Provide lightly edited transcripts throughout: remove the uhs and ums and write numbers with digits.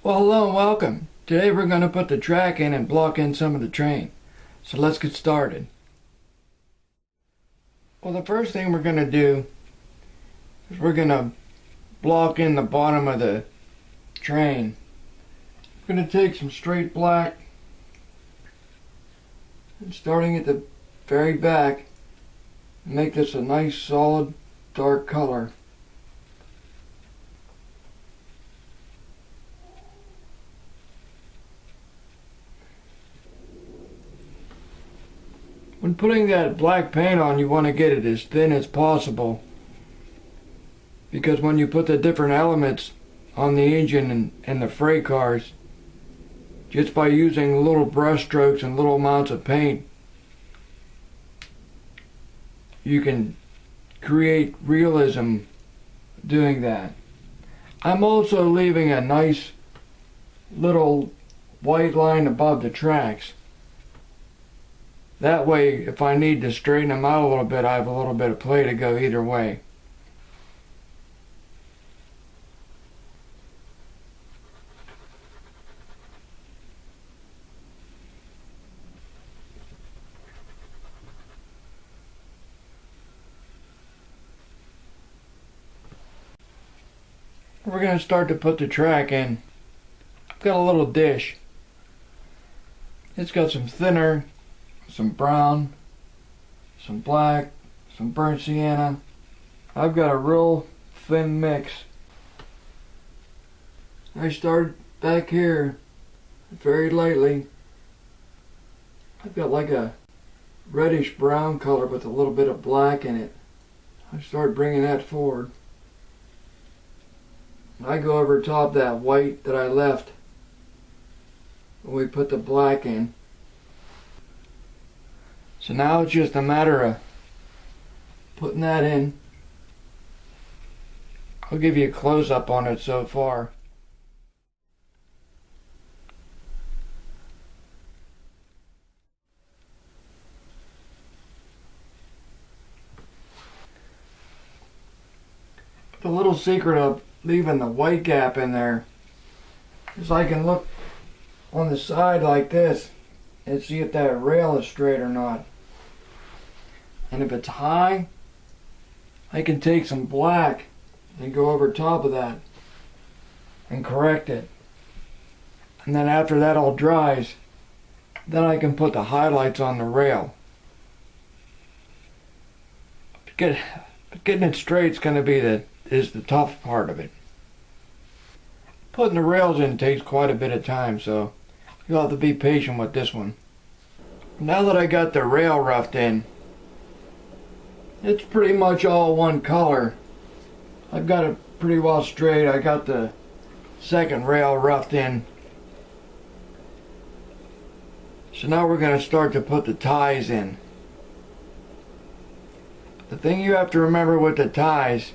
Well, hello and welcome. Today we're going to put the track in and block in some of the train. So let's get started. Well, the first thing we're going to do is we're going to block in the bottom of the train. We're going to take some straight black and starting at the very back, make this a nice solid dark color. When putting that black paint on, you want to get it as thin as possible, because when you put the different elements on the engine and the freight cars, just by using little brush strokes and little amounts of paint, you can create realism doing that. I'm also leaving a nice little white line above the tracks. That way, if I need to straighten them out a little bit, I have a little bit of play to go either way. We're going to start to put the track in. I've got a little dish. It's got some thinner, some brown, some black, some burnt sienna. I've got a real thin mix. I start back here very lightly. I've got like a reddish brown color with a little bit of black in it. I start bringing that forward. And I go over top that white that I left when we put the black in. So now it's just a matter of putting that in. I'll give you a close-up on it so far. The little secret of leaving the white gap in there is I can look on the side like this and see if that rail is straight or not. And if it's high, I can take some black and go over top of that and correct it. And then after that all dries, then I can put the highlights on the rail. Getting it straight is going to be the tough part of it. Putting the rails in takes quite a bit of time, so you'll have to be patient with this one. Now that I got the rail roughed in, it's pretty much all one color. I've got it pretty well straight. I got the second rail roughed in. So now we're going to start to put the ties in. The thing you have to remember with the ties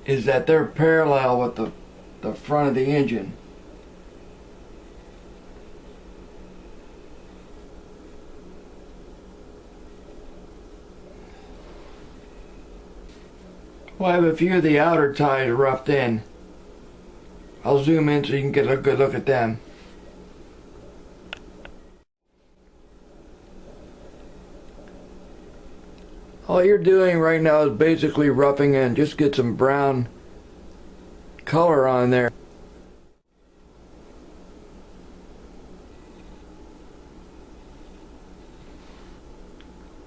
is that they're parallel with the front of the engine. Well, I have a few of the outer ties roughed in. I'll zoom in so you can get a good look at them. All you're doing right now is basically roughing in. Just get some brown color on there.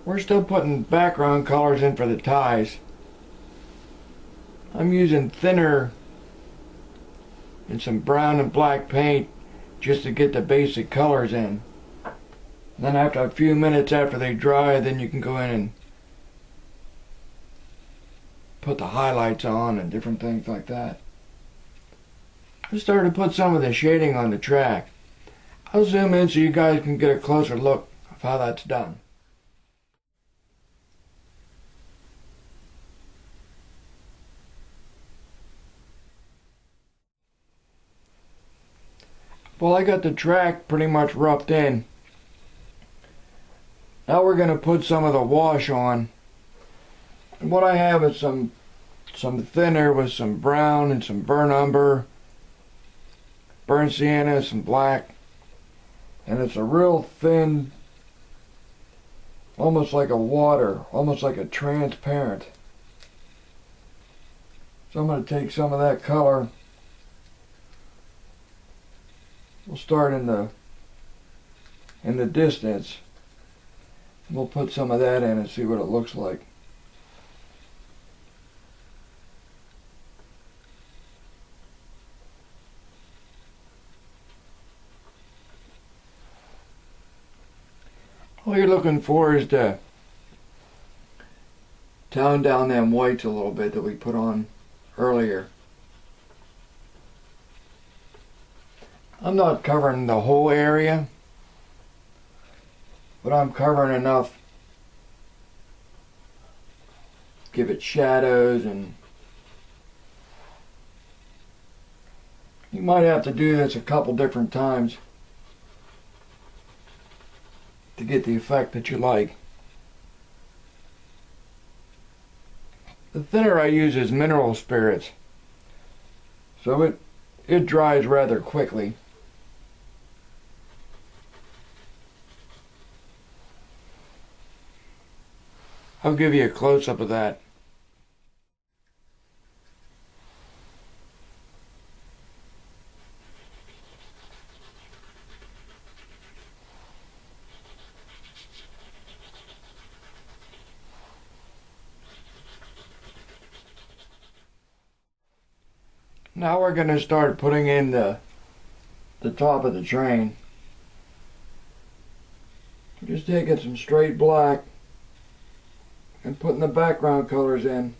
We're still putting background colors in for the ties. I'm using thinner and some brown and black paint just to get the basic colors in. And then after a few minutes after they dry, then you can go in and put the highlights on and different things like that. I started to put some of the shading on the track. I'll zoom in so you guys can get a closer look of how that's done. Well, I got the track pretty much roughed in. Now we're going to put some of the wash on. And what I have is some thinner with some brown and some burnt umber burnt sienna, some black, and it's a real thin, almost like a water, almost like a transparent. So I'm going to take some of that color. We'll start in the distance. We'll put some of that in and see what it looks like. All you're looking for is to tone down them whites a little bit that we put on earlier. I'm not covering the whole area, but I'm covering enough. Give it shadows, and you might have to do this a couple different times to get the effect that you like. The thinner I use is mineral spirits, so it dries rather quickly. I'll give you a close-up of that. Now we're going to start putting in the top of the train. Just taking some straight black and putting the background colors in.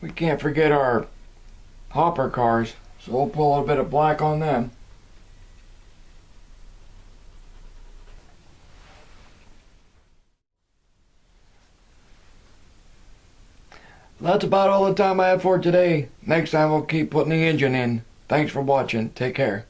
We can't forget our hopper cars, so we'll put a little bit of black on them. That's about all the time I have for today. Next time we'll keep putting the engine in. Thanks for watching. Take care.